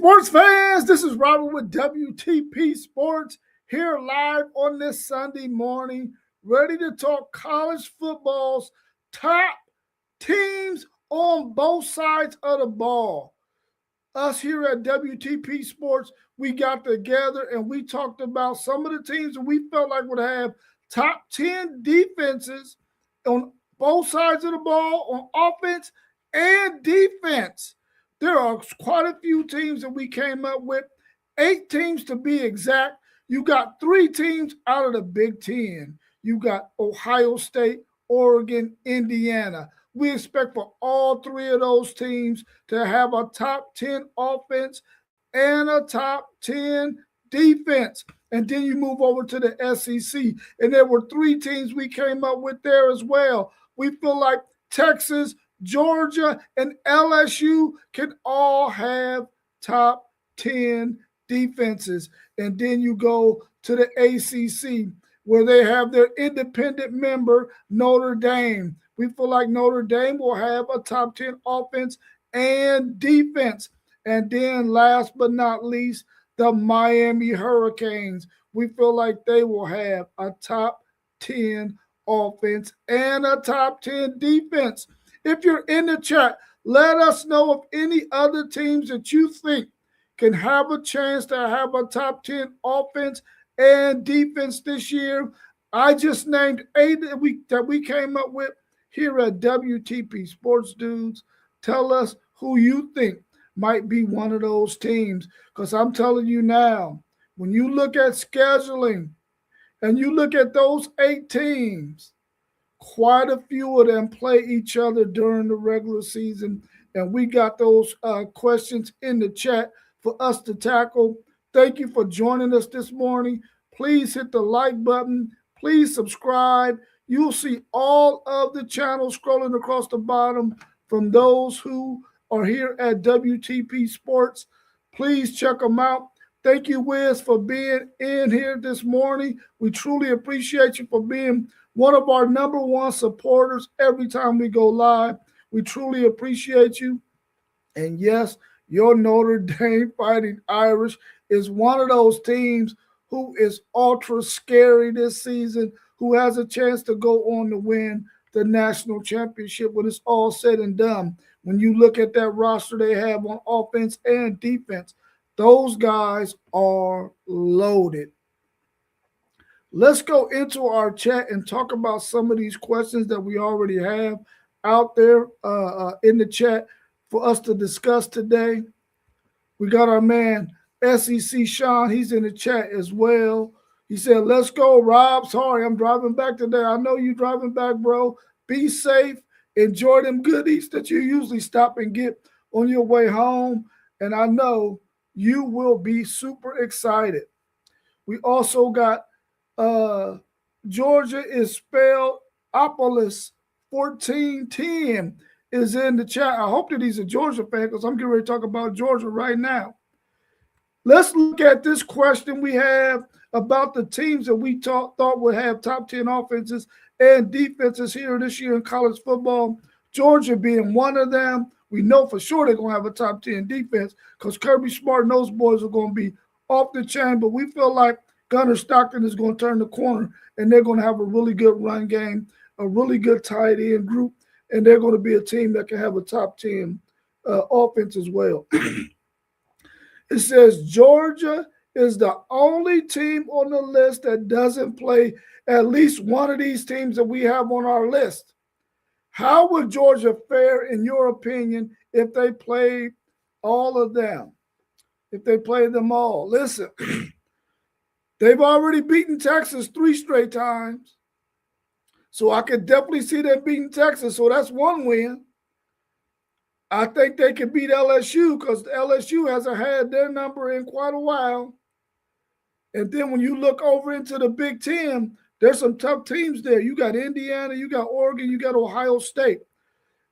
Sports fans, this is Robert with WTP Sports here live on this Sunday morning, ready to talk college football's top teams on both sides of the ball. Us here at WTP Sports, we got together and we talked about some of the teams that we felt like would have top 10 defenses on both sides of the ball on offense and defense. There are quite a few teams that we came up with, 8 teams to be exact. You got 3 teams out of the Big Ten. You got Ohio State, Oregon, Indiana. We expect for all 3 of those teams to have a top 10 offense and a top 10 defense. And then you move over to the SEC. And there were 3 teams we came up with there as well. We feel like Texas, Georgia, and LSU can all have top 10 defenses. And then you go to the ACC where they have their independent member, Notre Dame. We feel like Notre Dame will have a top 10 offense and defense. And then last but not least, the Miami Hurricanes. We feel like they will have a top 10 offense and a top 10 defense. If you're in the chat, let us know of any other teams that you think can have a chance to have a top 10 offense and defense this year. I just named 8 that we came up with here at WTP Sports Dudes. Tell us who you think might be one of those teams. Because I'm telling you now, when you look at scheduling and you look at those 8 teams, quite a few of them play each other during the regular season. And we got those questions in the chat for us to tackle. Thank you for joining us this morning. Please hit the like button. Please subscribe. You'll see all of the channels scrolling across the bottom from those who are here at WTP Sports. Please check them out. Thank you, Wiz, for being in here this morning. We truly appreciate you for being one of our number 1 supporters every time we go live. We truly appreciate you. And yes, your Notre Dame Fighting Irish is one of those teams who is ultra scary this season, who has a chance to go on to win the national championship when it's all said and done. When you look at that roster they have on offense and defense, those guys are loaded. Let's go into our chat and talk about some of these questions that we already have out there in the chat for us to discuss today. We got our man, SEC Sean. He's in the chat as well. He said, let's go, Rob. Sorry, I'm driving back today. I know you driving back, bro. Be safe. Enjoy them goodies that you usually stop and get on your way home. And I know you will be super excited. We also got Georgia is spelled Opolis 1410 is in the chat. I hope that he's a Georgia fan because I'm getting ready to talk about Georgia right now. Let's look at this question we have about the teams that we thought would have top 10 offenses and defenses here this year in college football. Georgia being one of them. We know for sure they're going to have a top 10 defense because Kirby Smart and those boys are going to be off the chain, but we feel like Gunnar Stockton is going to turn the corner, and they're going to have a really good run game, a really good tight end group, and they're going to be a team that can have a top 10 offense as well. It says Georgia is the only team on the list that doesn't play at least one of these teams that we have on our list. How would Georgia fare, in your opinion, if they played all of them? If they played them all? Listen. They've already beaten Texas 3 straight times. So I could definitely see them beating Texas. So that's one win. I think they could beat LSU because LSU hasn't had their number in quite a while. And then when you look over into the Big Ten, there's some tough teams there. You got Indiana, you got Oregon, you got Ohio State.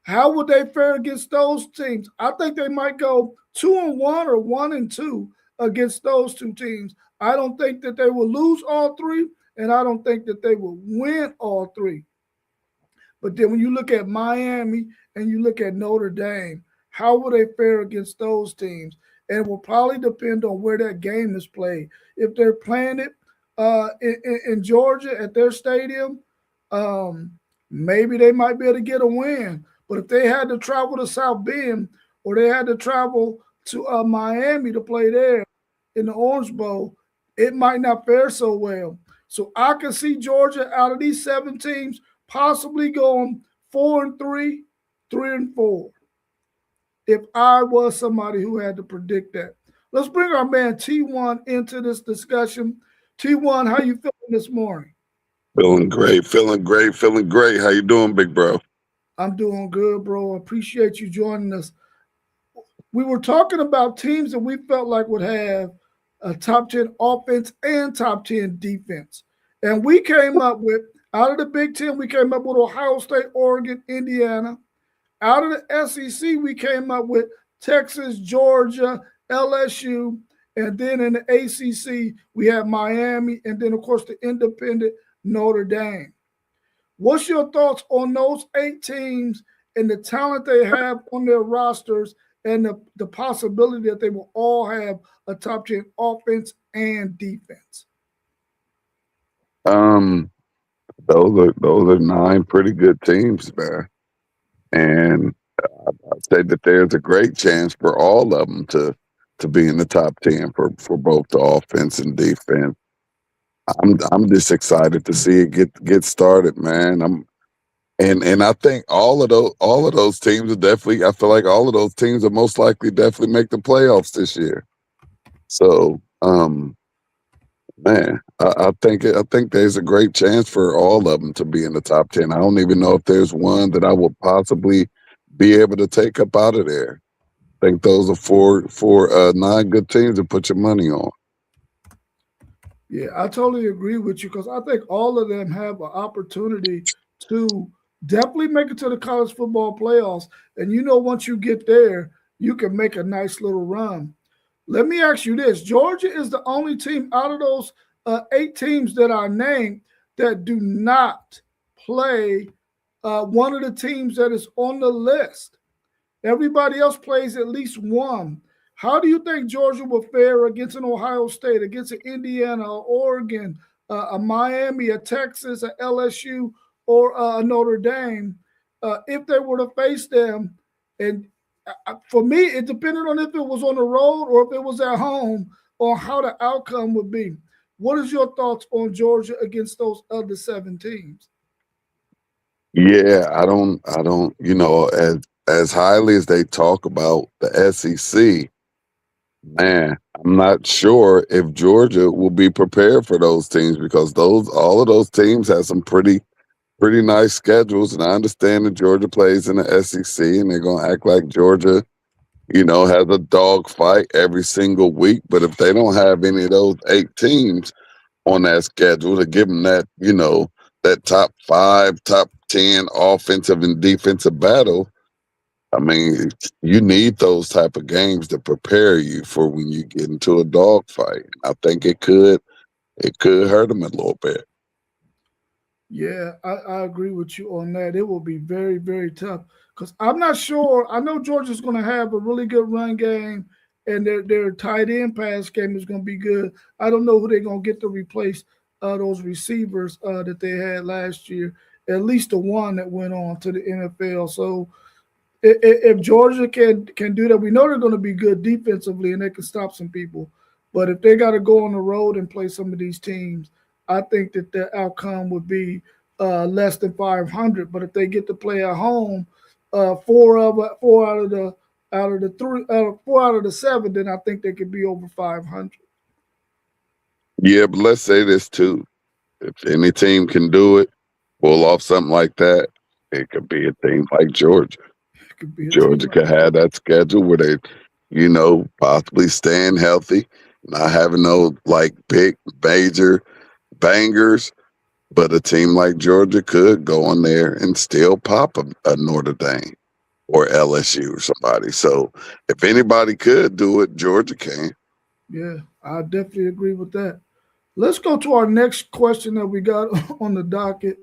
How would they fare against those teams? I think they might go 2-1 or 1-2 against those 2 teams. I don't think that they will lose all 3, and I don't think that they will win all 3. But then when you look at Miami and you look at Notre Dame, how will they fare against those teams? and it will probably depend on where that game is played. If they're playing it in Georgia at their stadium, um, maybe they might be able to get a win. But if they had to travel to South Bend or they had to travel to Miami to play there in the Orange Bowl, it might not fare so well. So I can see Georgia out of these 7 teams possibly going 4-3, 3-4. If I was somebody who had to predict that. Let's bring our man T1 into this discussion. T1, how you feeling this morning? Feeling great, feeling great, feeling great. How you doing, big bro? I'm doing good, bro. I appreciate you joining us. We were talking about teams that we felt like would have a top 10 offense and top 10 defense. And we came up with, out of the Big Ten, we came up with Ohio State, Oregon, Indiana. Out of the SEC, we came up with Texas, Georgia, LSU, and then in the ACC, we have Miami, and then, of course, the independent Notre Dame. What's your thoughts on those 8 teams and the talent they have on their rosters and the possibility that they will all have a top 10 offense and defense? Those are 9 pretty good teams, man. And I'd say that there's a great chance for all of them to be in the top 10 for both the offense and defense. I'm just excited to see it get started, man. And I think all of those teams are definitely. I feel like all of those teams are most likely definitely make the playoffs this year. So, man, I think there's a great chance for all of them to be in the top 10. I don't even know if there's one that I would possibly be able to take up out of there. I think those are four 9 good teams to put your money on. Yeah, I totally agree with you because I think all of them have an opportunity to definitely make it to the college football playoffs. And once you get there, you can make a nice little run. Let me ask you this. Georgia is the only team out of those 8 teams that I named that do not play one of the teams that is on the list. Everybody else plays at least one. How do you think Georgia will fare against an Ohio State, against an Indiana, a Oregon, a Miami, a Texas, a LSU, or a Notre Dame if they were to face them? And for me, it depended on if it was on the road or if it was at home or how the outcome would be. What is your thoughts on Georgia against those other 7 teams? Yeah, I don't, as highly as they talk about the SEC, man, I'm not sure if Georgia will be prepared for those teams because all of those teams have some pretty nice schedules, and I understand that Georgia plays in the SEC, and they're gonna act like Georgia, has a dog fight every single week. But if they don't have any of those 8 teams on that schedule to give them that, that top 5, top 10 offensive and defensive battle, I mean, you need those type of games to prepare you for when you get into a dogfight. I think it could hurt them a little bit. Yeah, I agree with you on that. It will be very, very tough because I'm not sure. I know Georgia's going to have a really good run game, and their tight end pass game is going to be good. I don't know who they're going to get to replace those receivers that they had last year. At least the one that went on to the NFL. So if Georgia can do that, we know they're going to be good defensively and they can stop some people. But if they got to go on the road and play some of these teams, I think that the outcome would be less than 500. But if they get to play at home, 4 out of the 3, 4 out of the 7, then I think they could be over 500. Yeah, but let's say this too: if any team can do it, pull off something like that, it could be a team like Georgia. Georgia could have that schedule where they, possibly staying healthy, not having no like big major bangers, but a team like Georgia could go on there and still pop a Notre Dame or LSU or somebody. So if anybody could do it, Georgia can. Yeah, I definitely agree with that. Let's go to our next question that we got on the docket.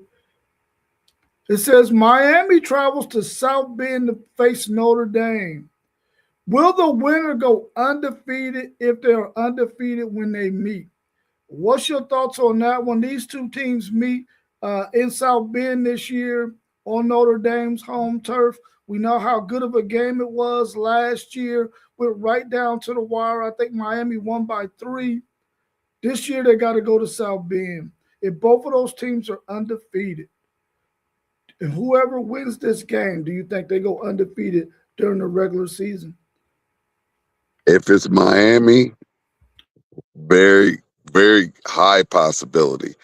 It says Miami travels to South Bend to face Notre Dame. Will the winner go undefeated if they're undefeated when they meet? What's your thoughts on that one? These two teams meet in South Bend this year on Notre Dame's home turf. We know how good of a game it was last year. Went right down to the wire. I think Miami won by 3. This year they got to go to South Bend. If both of those teams are undefeated, and whoever wins this game, do you think they go undefeated during the regular season? If it's Miami, very, very high possibility.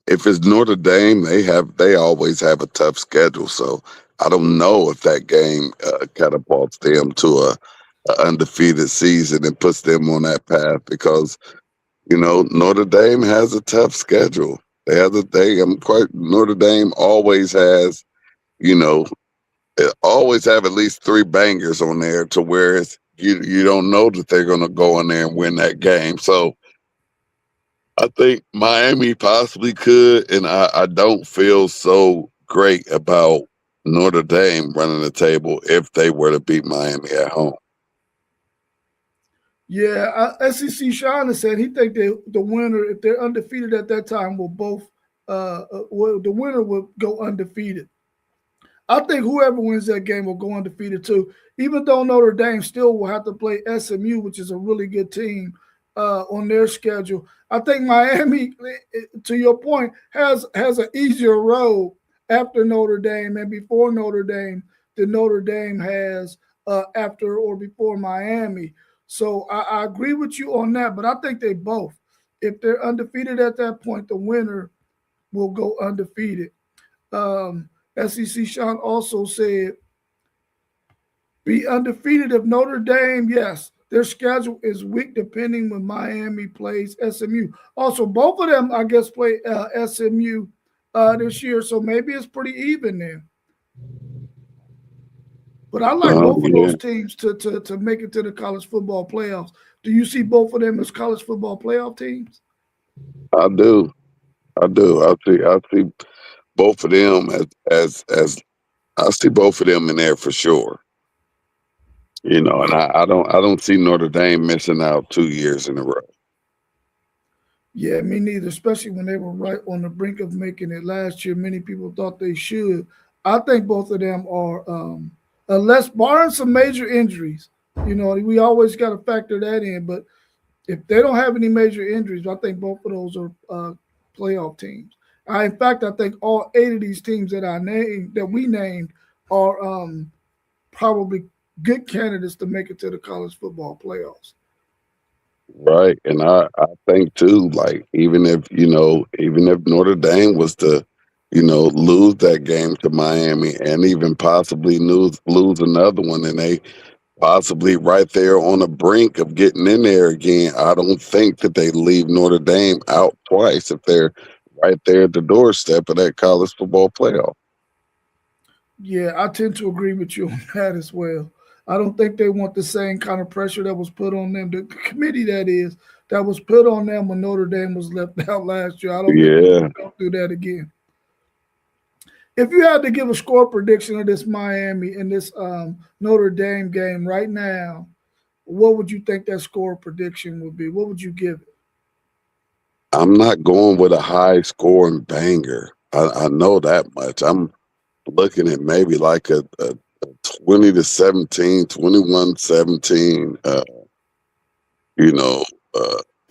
If it's Notre Dame, they always have a tough schedule. So I don't know if that game catapults them to a undefeated season and puts them on that path because Notre Dame has a tough schedule. Notre Dame always has always have at least 3 bangers on there to where you don't know that they're going to go in there and win that game. So I think Miami possibly could, and I don't feel so great about Notre Dame running the table if they were to beat Miami at home. Yeah, SEC Sean has said he think the winner, if they're undefeated at that time, will both the winner will go undefeated. I think whoever wins that game will go undefeated too. Even though Notre Dame still will have to play SMU, which is a really good team on their schedule. I think Miami, to your point, has an easier road after Notre Dame and before Notre Dame than Notre Dame has after or before Miami. So I agree with you on that, but I think they both. If they're undefeated at that point, the winner will go undefeated. SEC Sean also said, be undefeated if Notre Dame, yes, their schedule is weak depending when Miami plays SMU. Also, both of them, I guess, play SMU this year, so maybe it's pretty even there. But I like both of those teams to make it to the college football playoffs. Do you see both of them as college football playoff teams? I do. I see both of them as I see both of them in there for sure. And I don't see Notre Dame missing out 2 years in a row. Yeah, me neither, especially when they were right on the brink of making it last year. Many people thought they should. I think both of them are, unless barring some major injuries, we always got to factor that in. But if they don't have any major injuries, I think both of those are playoff teams. In fact, I think all 8 of these teams that we named are probably good candidates to make it to the college football playoffs. Right. And I think too, like even if Notre Dame was to, lose that game to Miami and even possibly lose another one and they possibly right there on the brink of getting in there again, I don't think that they leave Notre Dame out twice if they're right there at the doorstep of that college football playoff. Yeah, I tend to agree with you on that as well. I don't think they want the same kind of pressure that was put on them, the committee that was put on them when Notre Dame was left out last year. I don't think they'll go through that again. If you had to give a score prediction of this Miami and this Notre Dame game right now, what would you think that score prediction would be? What would you give it? I'm not going with a high scoring banger. I know that much. I'm looking at maybe like a 20-17, 21-17,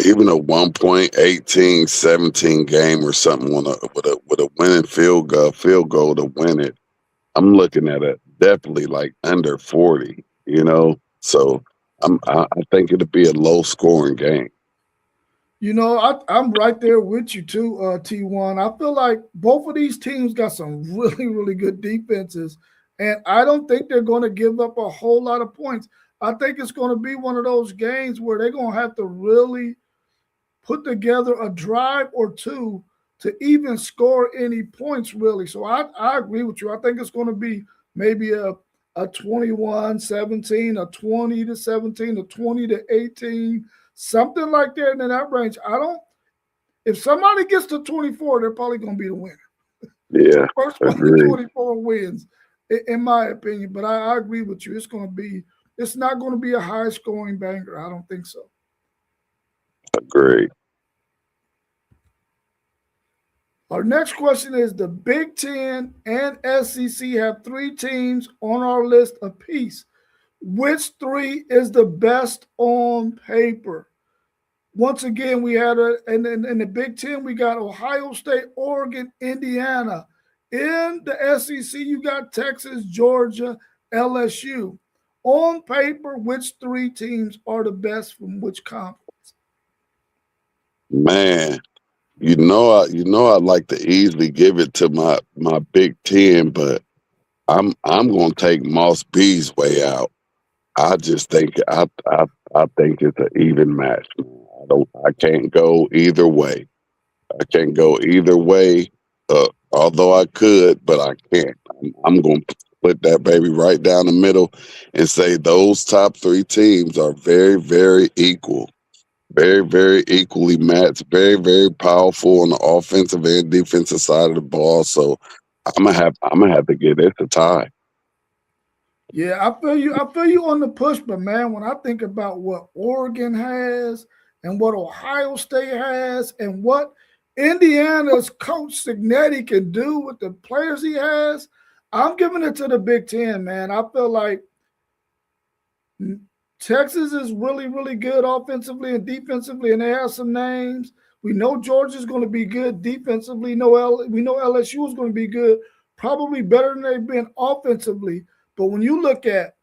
even a 1.18-17 game or something with a winning field goal to win it. I'm looking at it definitely like under 40, So I think it'll be a low scoring game. I'm right there with you too, T1. I feel like both of these teams got some really, really good defenses, and I don't think they're going to give up a whole lot of points. I think it's going to be one of those games where they're going to have to really put together a drive or two to even score any points, really. So I agree with you. I think it's going to be maybe a 21-17, a 20-17, a 20-18, something like that in that range. If somebody gets to 24, they're probably going to be the winner. Yeah. First one to 24 wins, in my opinion. But I agree with you. It's going to be it's not going to be a high scoring banger. I don't think so. Agreed. Our next question is the Big Ten and SEC have 3 teams on our list apiece. Which 3 is the best on paper? Once again, we had in the Big Ten, we got Ohio State, Oregon, Indiana. In the SEC, you got Texas, Georgia, LSU. On paper, which 3 teams are the best from which conference? Man, I'd like to easily give it to my Big Ten, but I'm gonna take Moss B's way out. I just think I think it's an even match. I can't go either way. I can't go either way. Although I could, but I can't. I'm going to put that baby right down the middle and say those top 3 teams are very, very equal, very, very equally matched, very, very powerful on the offensive and defensive side of the ball. So I'm gonna have to get it a tie. Yeah, I feel you. I feel you on the push, but man, when I think about what Oregon has and what Ohio State has and what Indiana's coach Signetti can do with the players he has, I'm giving it to the Big Ten, man. I feel like Texas is really, really good offensively and defensively, and they have some names. We know Georgia's going to be good defensively. We know LSU is going to be good, probably better than they've been offensively. But when you look at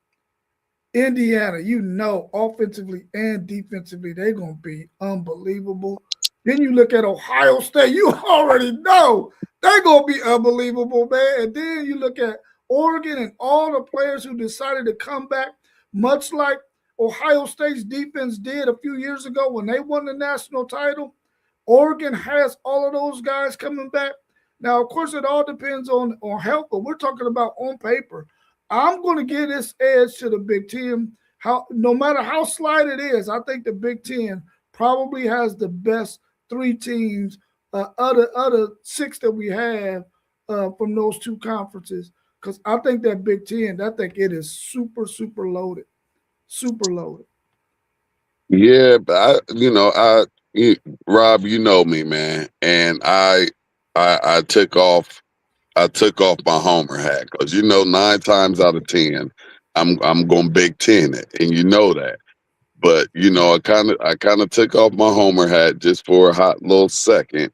Indiana, you know offensively and defensively, they're going to be unbelievable. Then you look at Ohio State, you already know they're going to be unbelievable, man. And then you look at Oregon and all the players who decided to come back, much like Ohio State's defense did a few years ago when they won the national title. Oregon has all of those guys coming back. Now, of course, it all depends on health, but we're talking about on paper. I'm going to give this edge to the Big Ten. No matter how slight it is, I think the Big Ten probably has the best 3 teams, other 6 that we have from those 2 conferences. Because I think that Big Ten, I think it is super, super loaded. Super loaded. Yeah, but Rob, you know me, man, and I took off my homer hat because 9 times out of 10, I'm going Big Ten it, and you know that. But I kind of took off my homer hat just for a hot little second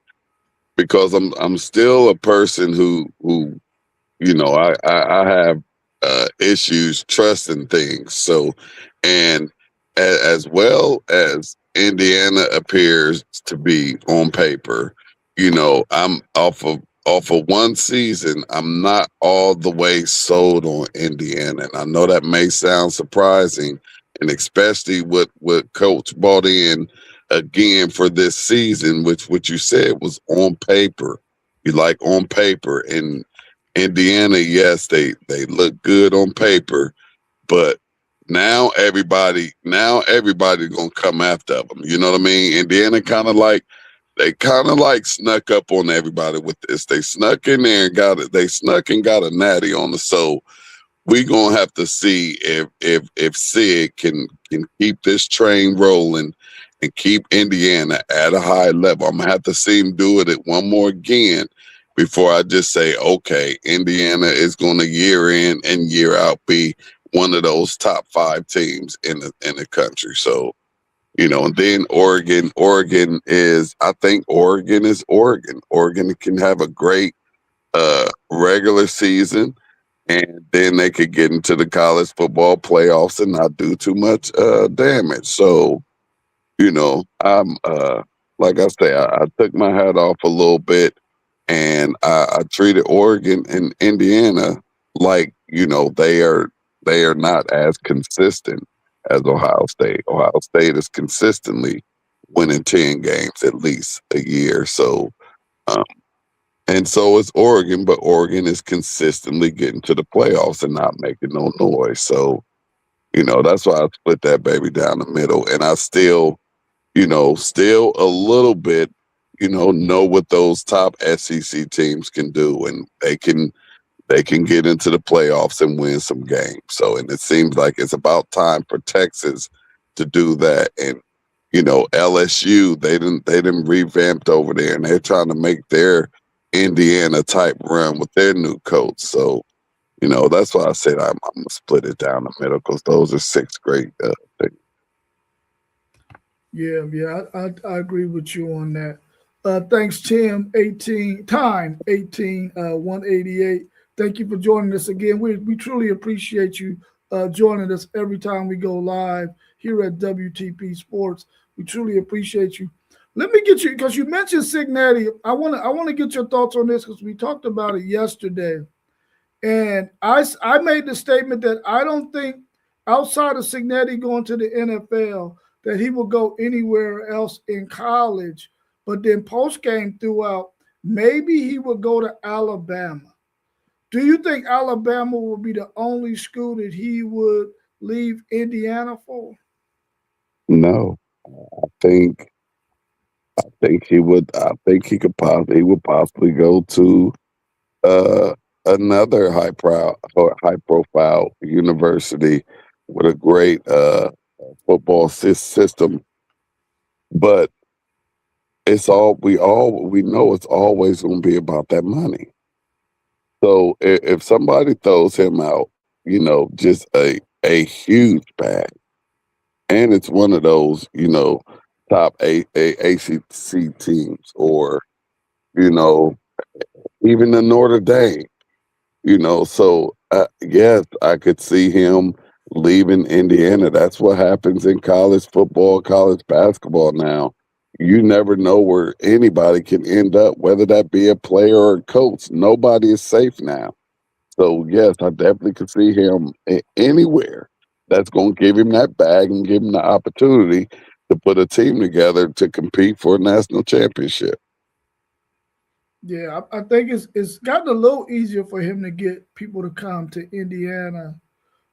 because I'm still a person who I have issues trusting things. So, and as well as Indiana appears to be on paper, I'm off of one season. I'm not all the way sold on Indiana, and I know that may sound surprising, and especially with Coach brought in again for this season, which what you said was on paper. You like on paper, and Indiana, yes, they look good on paper, but now everybody's gonna come after them. You know what I mean? Indiana they kind of like snuck up on everybody with this. They snuck in there and got a natty on the so we gonna have to see if Sid can keep this train rolling and keep Indiana at a high level. I'm gonna have to see him do it at one more again before I just say, okay, Indiana is gonna year in and year out be one of those top 5 teams in the country. So, and then Oregon is Oregon. Oregon can have a great regular season, and then they could get into the college football playoffs and not do too much damage. So, I'm like I say, I took my hat off a little bit, and I treated Oregon and Indiana like they are not as consistent as Ohio State. Ohio State is consistently winning 10 games at least a year. So, and so is Oregon, but Oregon is consistently getting to the playoffs and not making no noise. So, that's why I split that baby down the middle. And I still a little bit, know what those top SEC teams can do. And they can get into the playoffs and win some games. So, and it seems like it's about time for Texas to do that. And LSU, they didn't revamped over there, and they're trying to make their Indiana type run with their new coach. So, that's why I said I'm gonna split it down the middle, because those are six great things. Yeah, I agree with you on that. Thanks, Tim. 18 188. Thank you for joining us again. We truly appreciate you joining us every time we go live here at WTP Sports. We truly appreciate you. Let me get you, because you mentioned Signetti. I want to get your thoughts on this, because we talked about it yesterday. And I made the statement that I don't think, outside of Signetti going to the NFL, that he will go anywhere else in college. But then post game threw out, maybe he would go to Alabama. Do you think Alabama will be the only school that he would leave Indiana for? No, I think he would. I think he would possibly go to uh, another high profile university with a great football system. But we know it's always going to be about that money. So if somebody throws him out, just a huge bag, and it's one of those, top ACC teams, or you know even the Notre Dame. So yes, I could see him leaving Indiana. That's what happens in college football, college basketball now. You never know where anybody can end up, whether that be a player or a coach. Nobody is safe now. So yes, I definitely could see him anywhere that's going to give him that bag and give him the opportunity to put a team together to compete for a national championship. Yeah, I think it's gotten a little easier for him to get people to come to Indiana,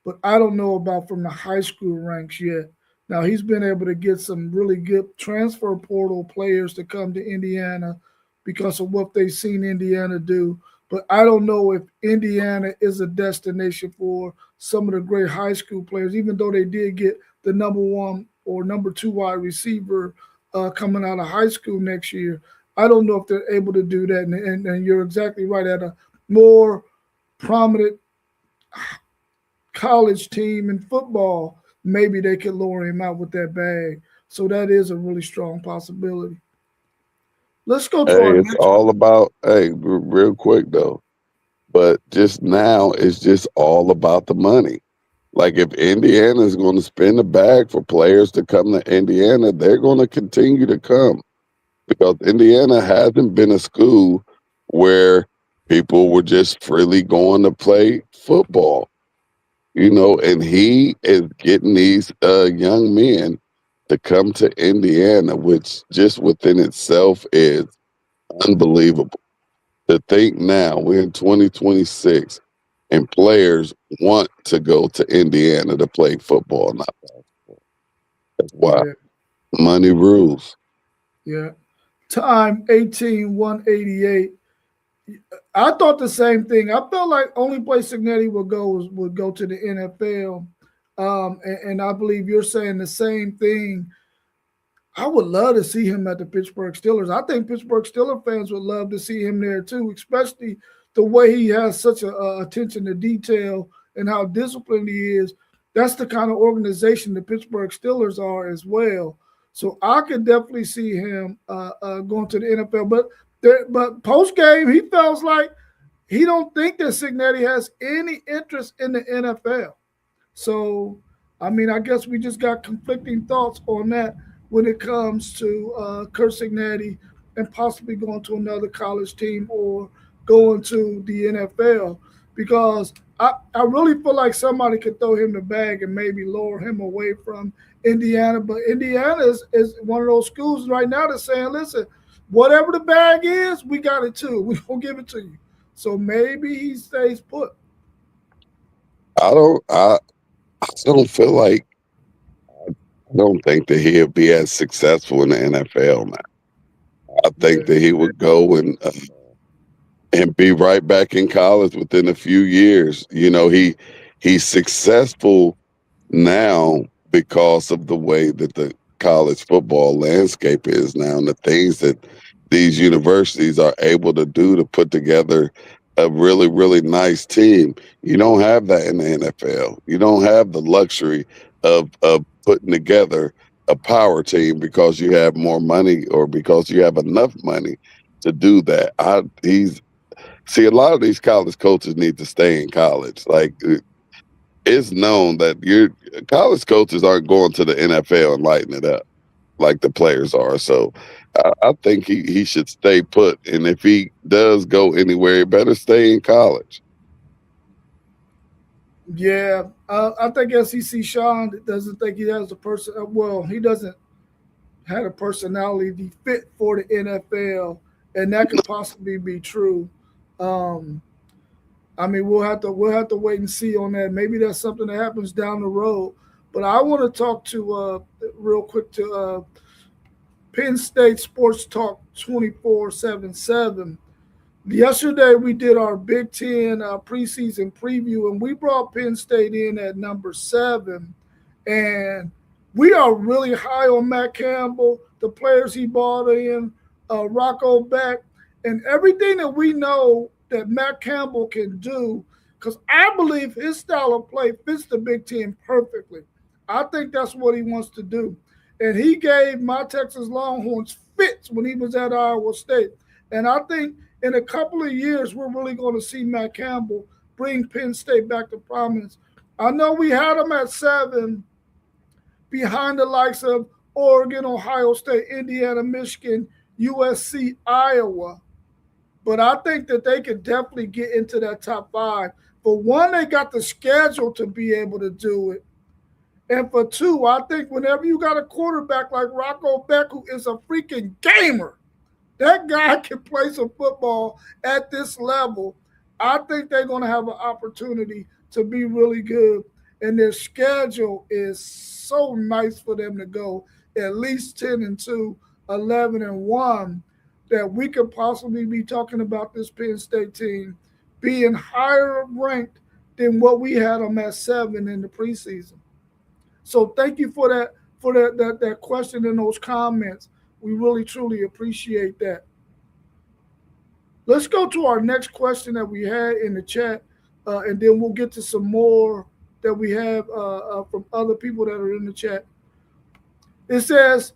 but I don't know about from the high school ranks yet. Now he's been able to get some really good transfer portal players to come to Indiana because of what they've seen Indiana do. But I don't know if Indiana is a destination for some of the great high school players, even though they did get the number one or number two wide receiver coming out of high school next year. I don't know if they're able to do that. And you're exactly right. At a more prominent college team in football, maybe they could lower him out with that bag. So that is a really strong possibility. Let's go to our Hey, it's next. all about, real quick though, but just now it's just all about the money. Like if Indiana is going to spend a bag for players to come to Indiana, they're going to continue to come, because Indiana hasn't been a school where people were just freely going to play football. And he is getting these young men to come to Indiana, which just within itself is unbelievable. To think now we're in 2026 and players want to go to Indiana to play football. Not that's why Yeah, money rules. yeah. Time 18 188. I thought the same thing. I felt like only place Signetti would go to the NFL. And I believe you're saying the same thing. I would love to see him at the Pittsburgh Steelers. I think Pittsburgh Steelers fans would love to see him there too, especially the way he has such a attention to detail and how disciplined he is. That's the kind of organization the Pittsburgh Steelers are as well. So I could definitely see him going to the NFL. But post game, he feels like he don't think that Signetti has any interest in the NFL. So, I mean, I guess we just got conflicting thoughts on that when it comes to Kurt Cignati and possibly going to another college team or going to the NFL, because I really feel like somebody could throw him the bag and maybe lower him away from Indiana. But Indiana is one of those schools right now that's saying, listen, whatever the bag is, we got it too. We don't give it to you. So maybe he stays put. I don't. I don't feel like. I don't think that he'll be as successful in the NFL now. I Yeah. think that he would go and and be right back in college within a few years. He's successful now because of the way that the college football landscape is now and the things that these universities are able to do to put together a really, really nice team. You don't have that in the NFL. You don't have the luxury of putting together a power team because you have more money or because you have enough money to do that. He's See, a lot of these college coaches need to stay in college. Like, it's known that your college coaches aren't going to the NFL and lighting it up like the players are. So I think he should stay put. And if he does go anywhere, he better stay in college. Yeah, I think SEC Sean doesn't think he has the person. Well, he doesn't have a personality fit for the NFL, and that could possibly be true. Um, I mean, we'll have to wait and see on that. Maybe that's something that happens down the road. But I want to talk to real quick to Penn State Sports Talk 24/7. Yesterday we did our Big Ten preseason preview, and we brought Penn State in at number 7, and we are really high on Matt Campbell, the players he brought in, Rocco Beck, and everything that we know that Matt Campbell can do. Because I believe his style of play fits the Big Ten perfectly. I think that's what he wants to do, and he gave my Texas Longhorns fits when he was at Iowa State, and I think in a couple of years, we're really going to see Matt Campbell bring Penn State back to prominence. I know we had him at 7 behind the likes of Oregon, Ohio State, Indiana, Michigan, USC, Iowa. But I think that they could definitely get into that top 5. For one, they got the schedule to be able to do it. And for two, I think whenever you got a quarterback like Rocco Beck, who is a freaking gamer, that guy can play some football at this level. I think they're going to have an opportunity to be really good. And their schedule is so nice for them to go at least 10-2, 11-1, that we could possibly be talking about this Penn State team being higher ranked than what we had them at 7 in the preseason. So thank you for that question and those comments. We really, truly appreciate that. Let's go to our next question that we had in the chat, and then we'll get to some more that we have from other people that are in the chat. It says,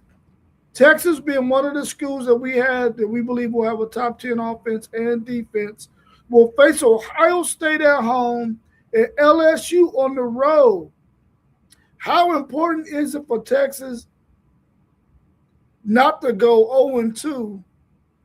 Texas being one of the schools that we had that we believe will have a top 10 offense and defense, will face Ohio State at home and LSU on the road. How important is it for Texas not to go 0-2,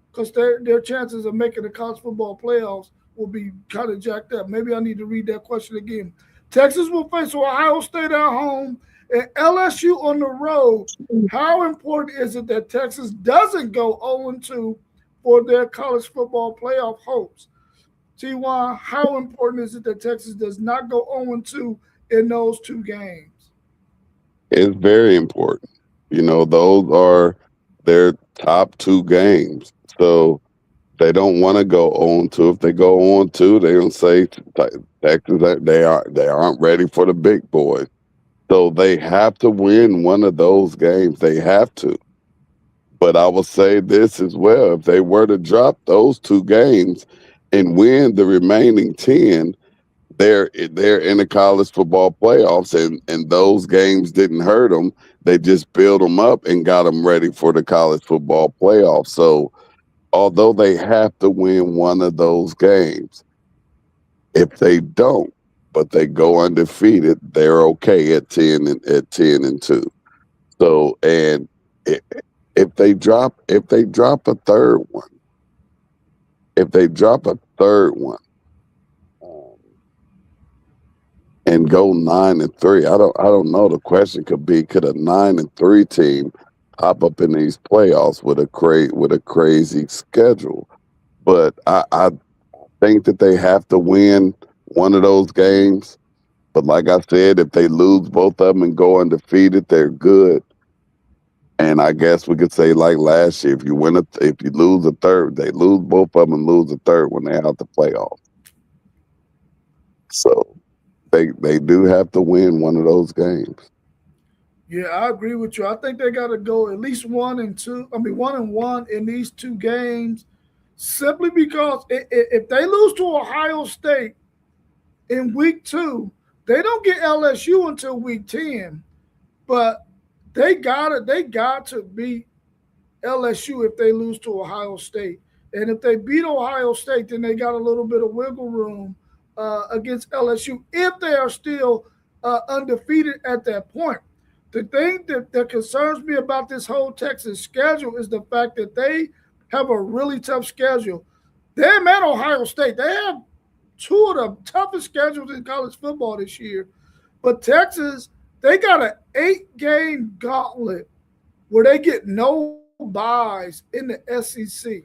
because their chances of making the college football playoffs will be kind of jacked up? Maybe I need to read that question again. Texas will face Ohio State at home and LSU on the road. How important is it that Texas doesn't go 0-2 for their college football playoff hopes? T1, how important is it that Texas does not go 0-2 in those 2 games? It's very important. Those are their top 2 games. So they don't want to go 0-2. If they go 0-2, they don't say Texas that they aren't ready for the big boys. So they have to win one of those games. They have to. But I will say this as well: if they were to drop those 2 games and win the remaining 10, they're in the college football playoffs, and those games didn't hurt them. They just built them up and got them ready for the college football playoffs. So although they have to win one of those games, if they don't, but they go undefeated, they're okay at 10-2. So, and if they drop a third one, and go 9-3, I don't know. The question could be, could a 9-3 team pop up in these playoffs with a crazy schedule? But I think that they have to win one of those games. But like I said, if they lose both of them and go undefeated, they're good. And I guess we could say like last year, if you lose a third, they lose both of them and lose a third when they're out the playoffs. So they do have to win one of those games. Yeah, I agree with you. I think they got to go at least 1-2. I mean, 1-1 in these two games, simply because if they lose to Ohio State in week 2, they don't get LSU until week 10. But they got to beat LSU if they lose to Ohio State. And if they beat Ohio State, then they got a little bit of wiggle room against LSU if they are still undefeated at that point. The thing that concerns me about this whole Texas schedule is the fact that they have a really tough schedule. Them and Ohio State, they have two of the toughest schedules in college football this year. But Texas, they got an 8-game gauntlet where they get no buys in the SEC.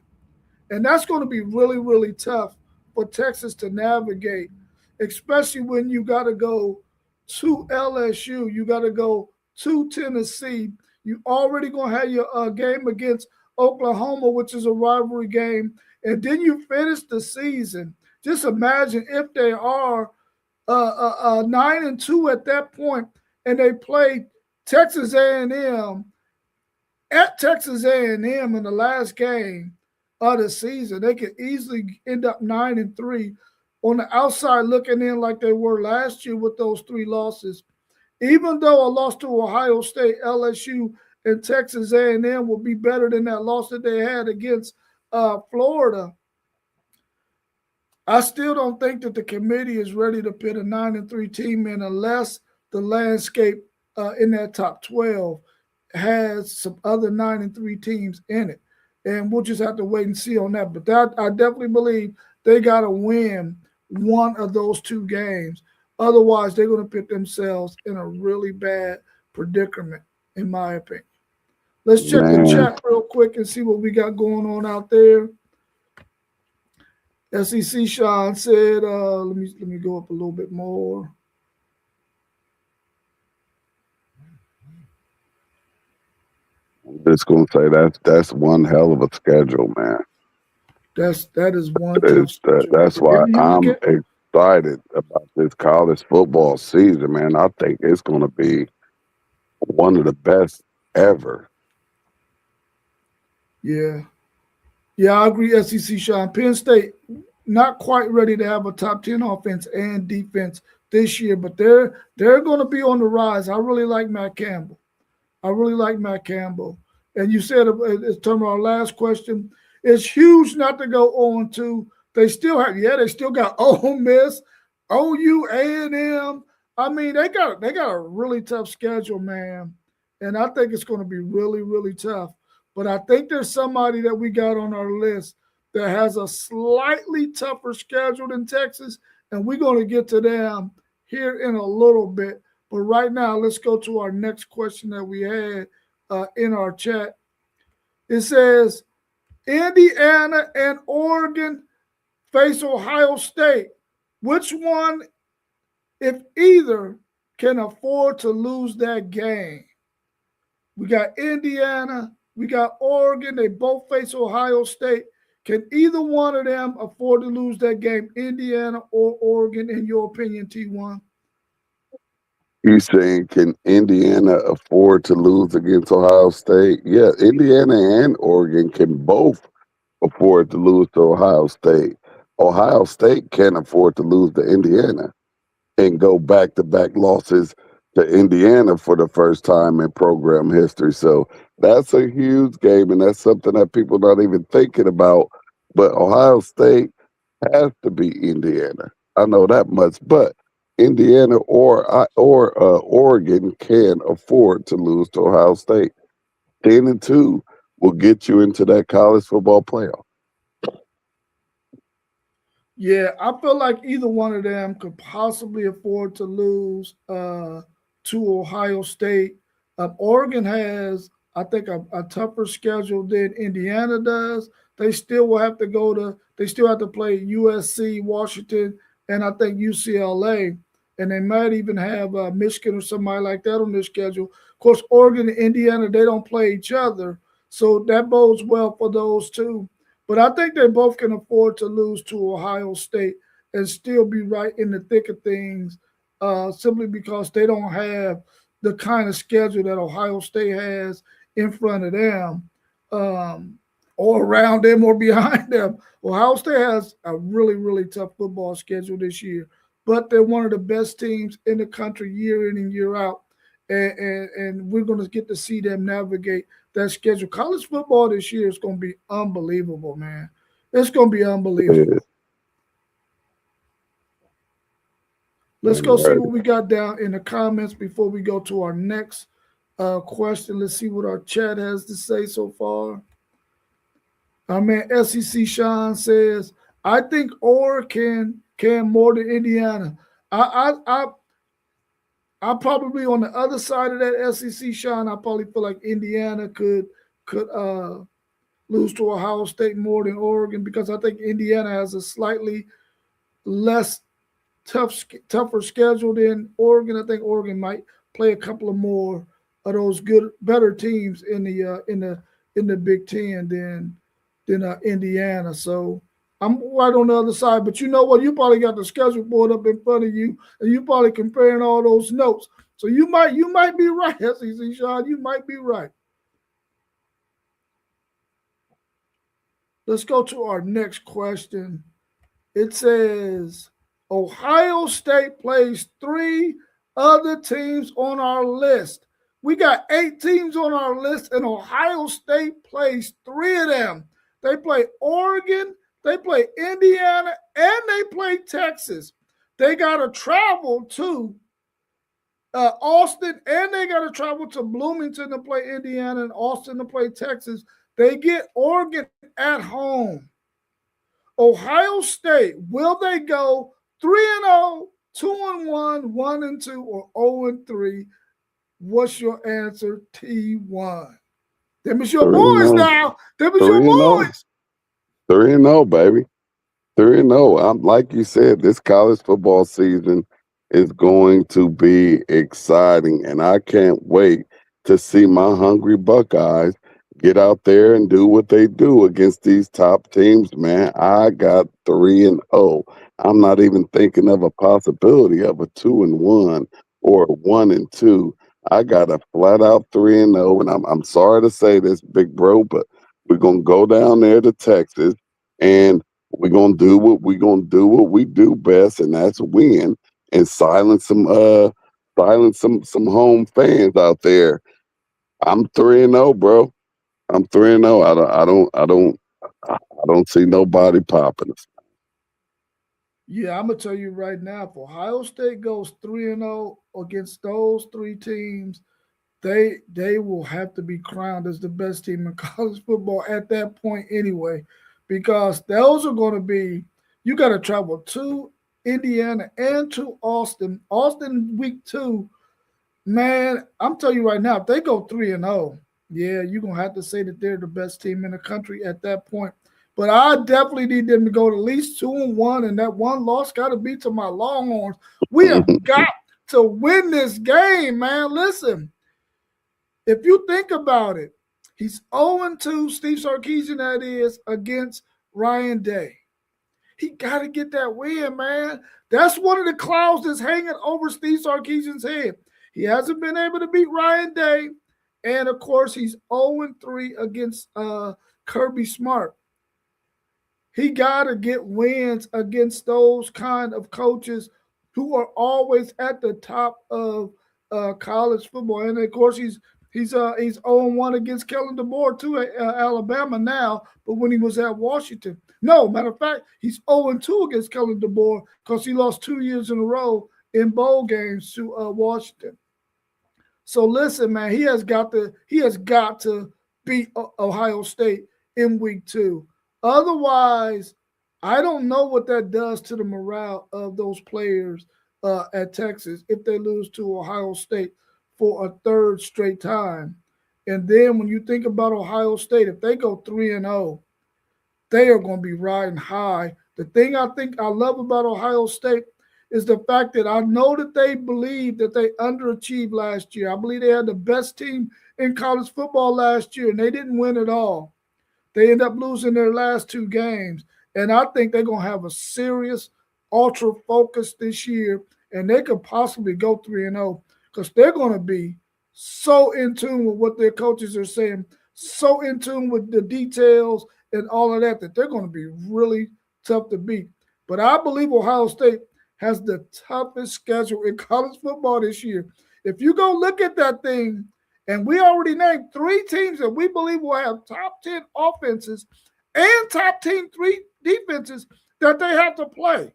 And that's going to be really, really tough for Texas to navigate, especially when you got to go to LSU, you got to go to Tennessee. You already going to have your game against Oklahoma, which is a rivalry game. And then you finish the season. Just imagine if they are 9-2 at that point, and they play Texas A&M at Texas A&M in the last game of the season. They could easily end up 9-3 on the outside looking in like they were last year with those 3 losses. Even though a loss to Ohio State, LSU, and Texas A&M will be better than that loss that they had against Florida, I still don't think that the committee is ready to put a 9-3 team in unless the landscape in that top 12 has some other 9-3 teams in it. And we'll just have to wait and see on that. But that I definitely believe they got to win one of those 2 games. Otherwise, they're going to put themselves in a really bad predicament, in my opinion. Let's check the chat real quick and see what we got going on out there. SEC Sean said, let me go up a little bit more. I'm just gonna say that's one hell of a schedule, man. That is one tough schedule. That's why I'm excited about this college football season, man. I think it's gonna be one of the best ever. Yeah, I agree. SEC Sean, Penn State not quite ready to have a top 10 offense and defense this year, but they're going to be on the rise. I really like Matt Campbell. And you said, it's term of our last question, it's huge not to go 0-2. They still got Ole Miss, OU, A&M. I mean, they got a really tough schedule, man. And I think it's going to be really, really tough. But I think there's somebody that we got on our list that has a slightly tougher schedule than Texas, and we're going to get to them here in a little bit. But right now, let's go to our next question that we had in our chat. It says, Indiana and Oregon face Ohio State. Which one, if either, can afford to lose that game? We got Indiana, we got Oregon. They both face Ohio State. Can either one of them afford to lose that game, Indiana or Oregon, in your opinion, T1? You saying, can Indiana afford to lose against Ohio State? Yeah, Indiana and Oregon can both afford to lose to Ohio State. Ohio State can't afford to lose to Indiana and go back-to-back losses to Indiana for the first time in program history. So that's a huge game, and that's something that people not even thinking about. But Ohio State has to beat Indiana. I know that much. But Indiana or Oregon can afford to lose to Ohio State. 10-2 will get you into that college football playoff. Yeah, I feel like either one of them could possibly afford to lose to Ohio State. Oregon has, I think, a tougher schedule than Indiana does. They still have to play USC, Washington, and I think UCLA. and they might even have Michigan or somebody like that on their schedule. Of course, Oregon and Indiana, they don't play each other, so that bodes well for those two. But I think they both can afford to lose to Ohio State and still be right in the thick of things, simply because they don't have the kind of schedule that Ohio State has in front of them, um, or around them or behind them. Ohio State has a really, really tough football schedule this year, but they're one of the best teams in the country year in and year out. And we're going to get to see them navigate that schedule. College football this year is going to be unbelievable, man. It's going to be unbelievable. Let's go see what we got down in the comments before we go to our next question. Let's see what our chat has to say so far. Our man SEC Sean says, I think Oregon can more than Indiana. I'm probably on the other side of that SEC, Sean. I probably feel like Indiana could lose to Ohio State more than Oregon, because I think Indiana has a slightly less tougher schedule than Oregon. I think Oregon might play a couple of more of those better teams in the Big Ten than Indiana. So I'm right on the other side. But you know what? You probably got the schedule board up in front of you, and you probably comparing all those notes. So you might be right, SEC Sean. You might be right. Let's go to our next question. It says, Ohio State plays 3 other teams on our list. We got 8 teams on our list, and Ohio State plays 3 of them. They play Oregon, they play Indiana, and they play Texas. They got to travel to Austin, and they got to travel to Bloomington to play Indiana, and Austin to play Texas. They get Oregon at home. Ohio State, will they go 3-0, 2-1, 1-2, or 0-3? What's your answer, T1? Them is your boys now. Them is your boys. 3-0, baby. 3-0. I'm like you said, this college football season is going to be exciting, and I can't wait to see my hungry Buckeyes get out there and do what they do against these top teams, man. I got 3-0. I'm not even thinking of a possibility of a 2-1 or a 1-2. I got a flat out 3-0, and I'm sorry to say this, big bro, but we're gonna go down there to Texas, and we're gonna do what we do best, and that's win and silence some home fans out there. I'm 3-0, bro. I'm 3-0. I don't see nobody popping us. Yeah, I'm gonna tell you right now, if Ohio State goes 3-0 against those 3 teams, they will have to be crowned as the best team in college football at that point anyway, because those are going to be, you got to travel to Indiana and to Austin. Austin week 2, man. I'm telling you right now, if they go 3-0, yeah, you're gonna have to say that they're the best team in the country at that point. But I definitely need them to go to at least 2-1, and that one loss got to be to my Longhorns. We have got to win this game, man. Listen, if you think about it, he's 0-2, Steve Sarkisian, that is, against Ryan Day. He got to get that win, man. That's one of the clouds that's hanging over Steve Sarkisian's head. He hasn't been able to beat Ryan Day, and of course, he's 0-3 against Kirby Smart. He got to get wins against those kind of coaches who are always at the top of college football. And of course, he's 0-1 against Kellen DeBoer too at Alabama now, but when he was at Washington. No, matter of fact, he's 0-2 against Kellen DeBoer because he lost 2 years in a row in bowl games to Washington. So listen, man, he has got to beat Ohio State in week 2. Otherwise, I don't know what that does to the morale of those players at Texas if they lose to Ohio State for a 3rd straight time. And then when you think about Ohio State, if they go 3-0, they are going to be riding high. The thing I think I love about Ohio State is the fact that I know that they believe that they underachieved last year. I believe they had the best team in college football last year, and they didn't win at all. They end up losing their last two games. And I think they're going to have a serious ultra focus this year, and they could possibly go 3-0 because they're going to be so in tune with what their coaches are saying, so in tune with the details and all of that, that they're going to be really tough to beat. But I believe Ohio State has the toughest schedule in college football this year. If you go look at that thing, and we already named three teams that we believe will have top 10 offenses and top 10 three defenses that they have to play.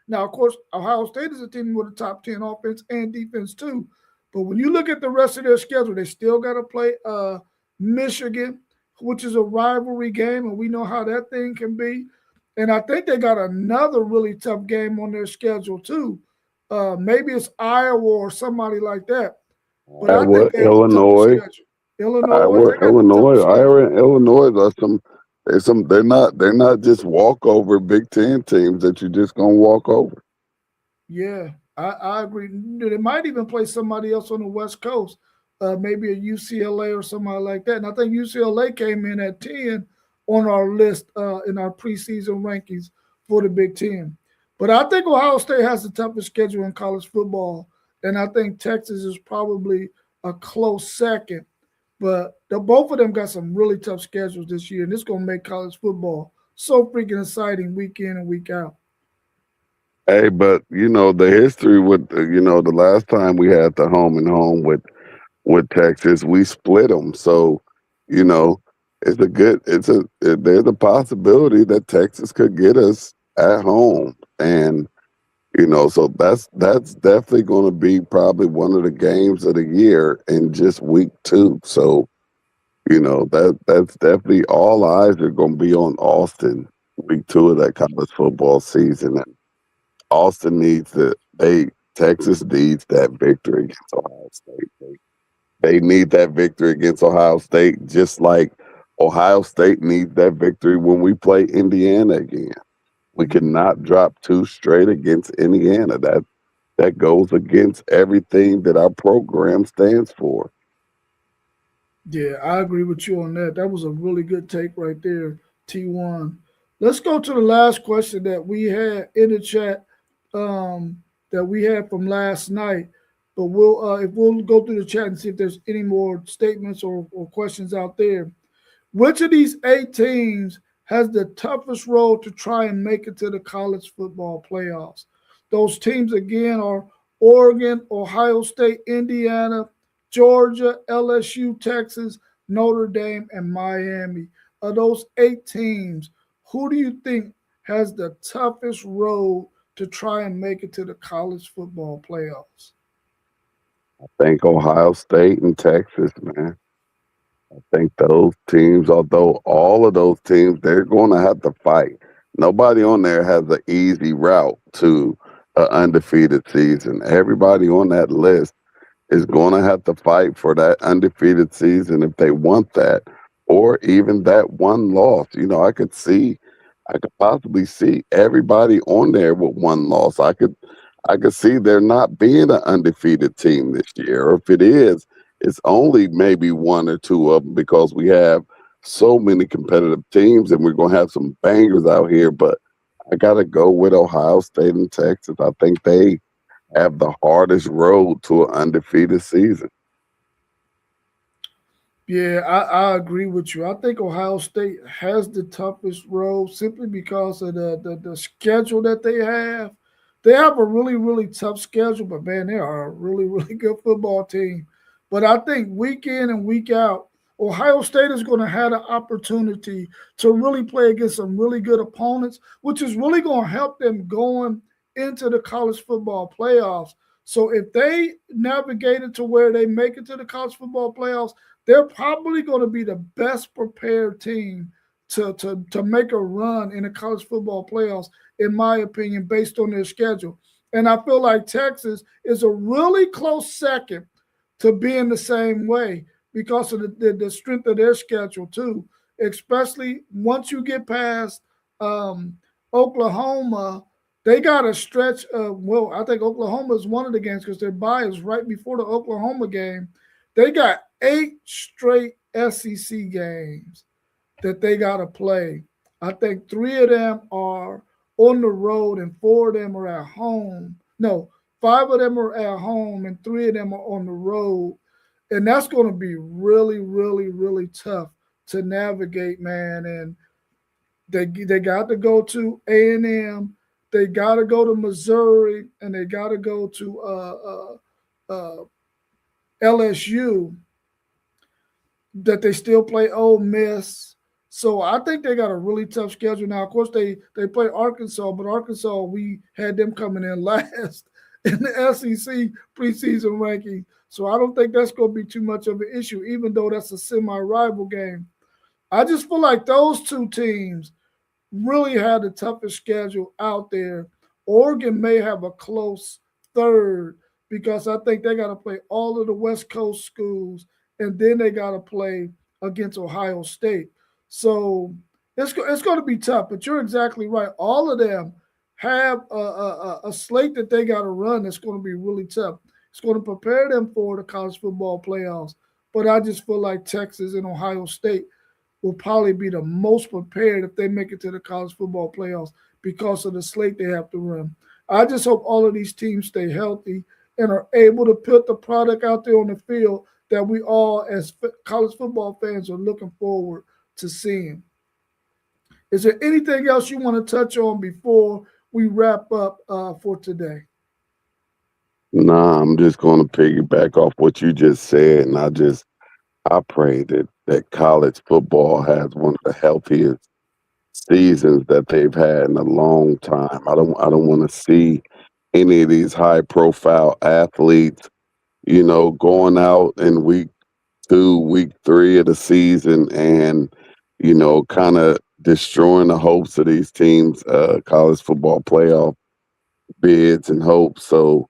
Now, of course, Ohio State is a team with a top 10 offense and defense too. But when you look at the rest of their schedule, they still got to play Michigan, which is a rivalry game, and we know how that thing can be. And I think they got another really tough game on their schedule too. Maybe it's Iowa or somebody like that. But I think they have the toughest Illinois, schedule. Illinois, Iowa, they got the Illinois, toughest schedule. Iowa, and Illinois are they're not just walkover Big Ten teams that you're just gonna walk over. Yeah, I agree. They might even play somebody else on the West Coast, maybe a UCLA or somebody like that. And I think UCLA came in at 10 on our list in our preseason rankings for the Big Ten. But I think Ohio State has the toughest schedule in college football, and I think Texas is probably a close second. But both of them got some really tough schedules this year, and it's going to make college football so freaking exciting week in and week out. Hey, but the history with the last time we had the home and home with Texas, we split them. So, you know, there's a possibility that Texas could get us at home, and so that's definitely going to be probably one of the games of the year in just week 2. So, that's definitely all eyes are going to be on Austin week 2 of that college football season, and Austin Texas needs that victory against Ohio State. They need that victory against Ohio State, just like Ohio State needs that victory when we play Indiana again. We cannot drop 2 straight against Indiana. That goes against everything that our program stands for. Yeah, I agree with you on that. That was a really good take right there, T1. Let's go to the last question that we had in the chat that we had from last night. But we'll go through the chat and see if there's any more statements or questions out there. Which of these 8 teams has the toughest road to try and make it to the college football playoffs? Those teams again are Oregon, Ohio State, Indiana, Georgia, LSU, Texas, Notre Dame, and Miami. Of those 8 teams, who do you think has the toughest road to try and make it to the college football playoffs? I think Ohio State and Texas, man. I think those teams, although all of those teams, they're going to have to fight. Nobody on there has an easy route to an undefeated season. Everybody on that list is going to have to fight for that undefeated season if they want that, or even that one loss. I could possibly see everybody on there with one loss. I could see there not being an undefeated team this year, or if it is, it's only maybe 1 or 2 of them because we have so many competitive teams and we're going to have some bangers out here. But I got to go with Ohio State and Texas. I think they have the hardest road to an undefeated season. Yeah, I agree with you. I think Ohio State has the toughest road simply because of the schedule that they have. They have a really, really tough schedule, but man, they are a really, really good football team. But I think week in and week out, Ohio State is going to have an opportunity to really play against some really good opponents, which is really going to help them going into the college football playoffs. So if they navigate it to where they make it to the college football playoffs, they're probably going to be the best prepared team to make a run in the college football playoffs, in my opinion, based on their schedule. And I feel like Texas is a really close second to being the same way because of the strength of their schedule too, especially once you get past Oklahoma They got a stretch of, well, I think Oklahoma is one of the games because their bye is right before the Oklahoma game. They got 8 straight SEC games that they got to play. I think 3 of them are on the road and 4 of them are at home. No, 5 of them are at home and 3 of them are on the road. And that's going to be really, really, really tough to navigate, man. And they got to go to A&M, they got to go to Missouri, and they got to go to LSU. That they still play Ole Miss. So I think they got a really tough schedule now. Of course, they play Arkansas, but Arkansas, we had them coming in last in the SEC preseason ranking. So I don't think that's going to be too much of an issue, even though that's a semi-rival game. I just feel like those two teams really had the toughest schedule out there. Oregon may have a close third because I think they got to play all of the West Coast schools and then they got to play against Ohio State. So it's going to be tough, but you're exactly right. All of them have a slate that they got to run that's going to be really tough. It's going to prepare them for the college football playoffs. But I just feel like Texas and Ohio State will probably be the most prepared if they make it to the college football playoffs because of the slate they have to run. I just hope all of these teams stay healthy and are able to put the product out there on the field that we all, as college football fans, are looking forward to seeing. Is there anything else you want to touch on before we wrap up for today? Nah, I'm just going to piggyback off what you just said, and I pray that college football has one of the healthiest seasons that they've had in a long time. I don't want to see any of these high profile athletes, going out in week 2, week 3 of the season and, kind of destroying the hopes of these teams, college football playoff bids and hopes. So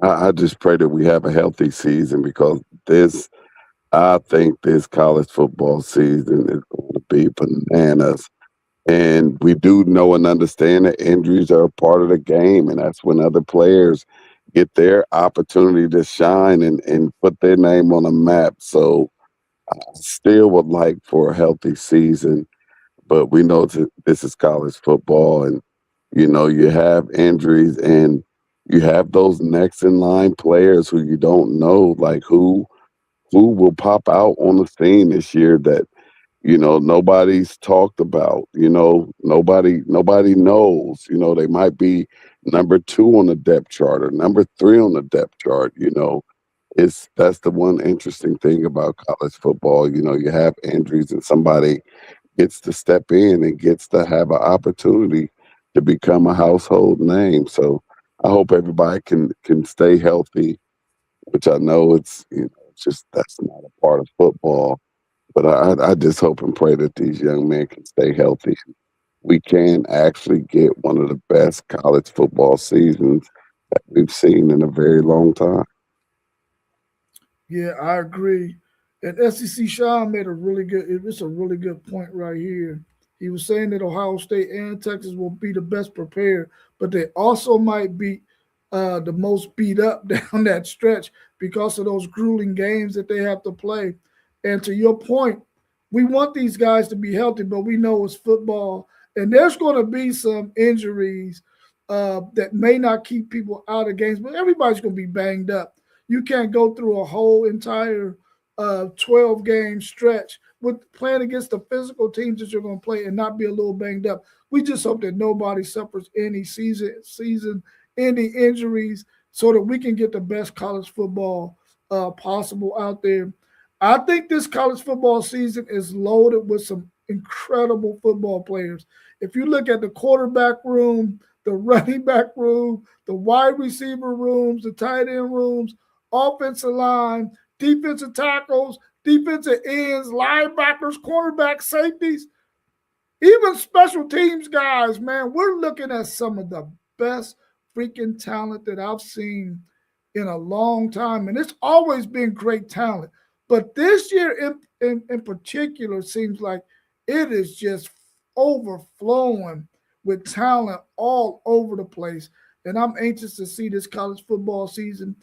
I just pray that we have a healthy season because I think this college football season is going to be bananas. And we do know and understand that injuries are a part of the game, and that's when other players get their opportunity to shine and put their name on a map. So I still would like for a healthy season, but we know that this is college football, and you have injuries, and you have those next in line players who you don't know, like who will pop out on the scene this year that nobody's talked about. Nobody knows. They might be number 2 on the depth chart or number 3 on the depth chart. That's the one interesting thing about college football. You have injuries and somebody gets to step in and gets to have an opportunity to become a household name. So I hope everybody can stay healthy, which I know it's just that's not a part of football. But I just hope and pray that these young men can stay healthy. We can actually get one of the best college football seasons that we've seen in a very long time. Yeah, I agree. And SEC Sean made a really good, it's a really good point right here. He was saying that Ohio State and Texas will be the best prepared, but they also might be the most beat up down that stretch because of those grueling games that they have to play. And to your point, we want these guys to be healthy, but we know it's football, and there's going to be some injuries that may not keep people out of games, but everybody's going to be banged up. You can't go through a whole entire 12 game stretch with playing against the physical teams that you're going to play and not be a little banged up. We just hope that nobody suffers any season ending injuries so that we can get the best college football possible out there. I think this college football season is loaded with some incredible football players. If you look at the quarterback room, the running back room, the wide receiver rooms, the tight end rooms, offensive line, defensive tackles, defensive ends, linebackers, cornerbacks, safeties, even special teams guys, man, we're looking at some of the best freaking talent that I've seen in a long time. And it's always been great talent. But this year in particular seems like it is just overflowing with talent all over the place. And I'm anxious to see this college football season.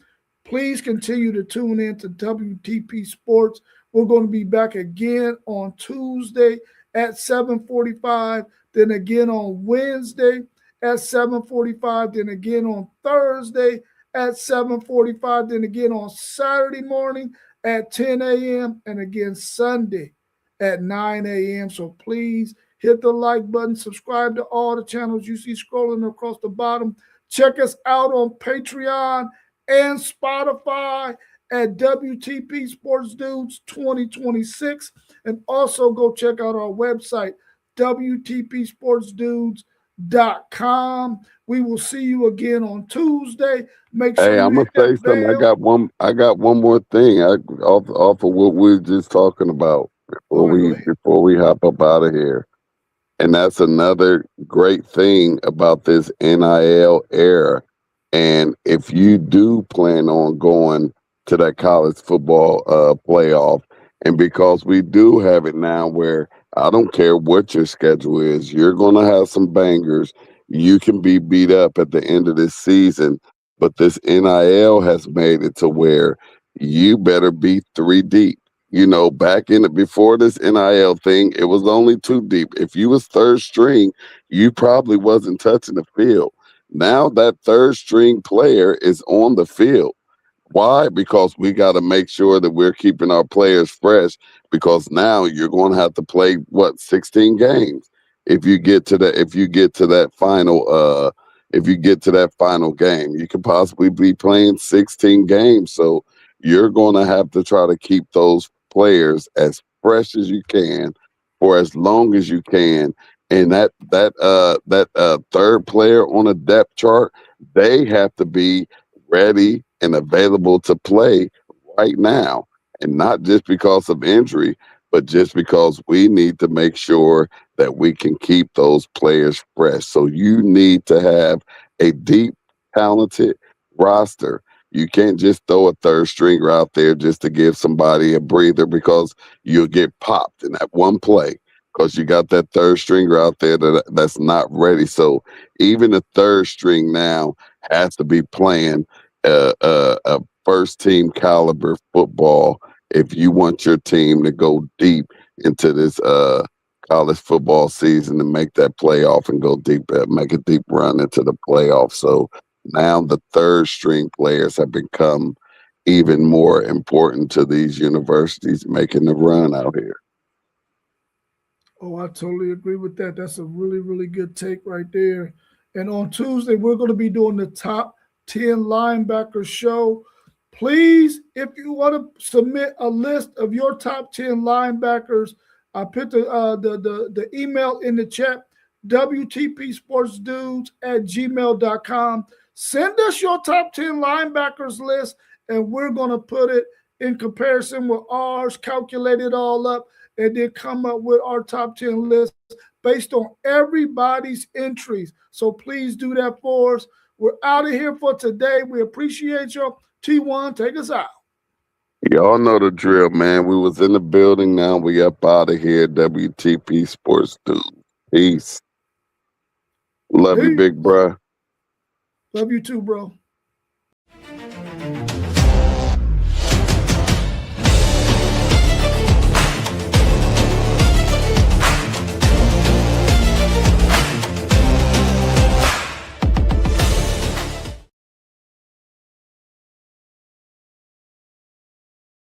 Please continue to tune in to WTP Sports. We're going to be back again on Tuesday at 7:45, then again on Wednesday at 7:45, then again on Thursday at 7:45, then again on Saturday morning at 10 a.m., and again Sunday at 9 a.m. So please hit the like button, subscribe to all the channels you see scrolling across the bottom. Check us out on Patreon and Spotify at WTP Sports Dudes 2026. And also go check out our website, WTPSportsDudes.com. We will see you again on Tuesday. Make sure I'm you gonna hit say that something. bell. I got one more thing. Off of what we were just talking about All right, go ahead. before we hop up out of here. And that's another great thing about this NIL era. And if you do plan on going to that college football playoff, and because we do have it now where I don't care what your schedule is, you're going to have some bangers. You can be beat up at the end of this season, but this NIL has made it to where you better be 3 deep. You know, back in it before this NIL thing, it was only 2 deep. If you was third string, you probably wasn't touching the field. Now that third string player is on the field. Why? Because we got to make sure that we're keeping our players fresh, because now you're going to have to play 16 games if you get to that final game. You could possibly be playing 16 games. So you're going to have to try to keep those players as fresh as you can for as long as you can. And that third player on a depth chart, they have to be ready and available to play right now. And not just because of injury, but just because we need to make sure that we can keep those players fresh. So you need to have a deep, talented roster. You can't just throw a third stringer out there just to give somebody a breather, because you'll get popped in that one play because you got that third stringer out there that's not ready. So even the third string now has to be playing a first team caliber football if you want your team to go deep into this college football season and make that playoff and go deep, make a deep run into the playoff. So now the third string players have become even more important to these universities making the run out here. Oh, I totally agree with that. That's a really, really good take right there. And on Tuesday, we're going to be doing the top 10 linebackers show. Please, if you want to submit a list of your top 10 linebackers, I put the email in the chat, WTPSportsDudes@gmail.com. Send us your top 10 linebackers list, and we're going to put it in comparison with ours, calculate it all up, and then come up with our top 10 list based on everybody's entries. So please do that for us. We're out of here for today. We appreciate you. T1, take us out. Y'all know the drill, man. We was in the building. Now we up out of here. WTP Sports Dudes. Peace. Love you, big bruh. Love you too, bro.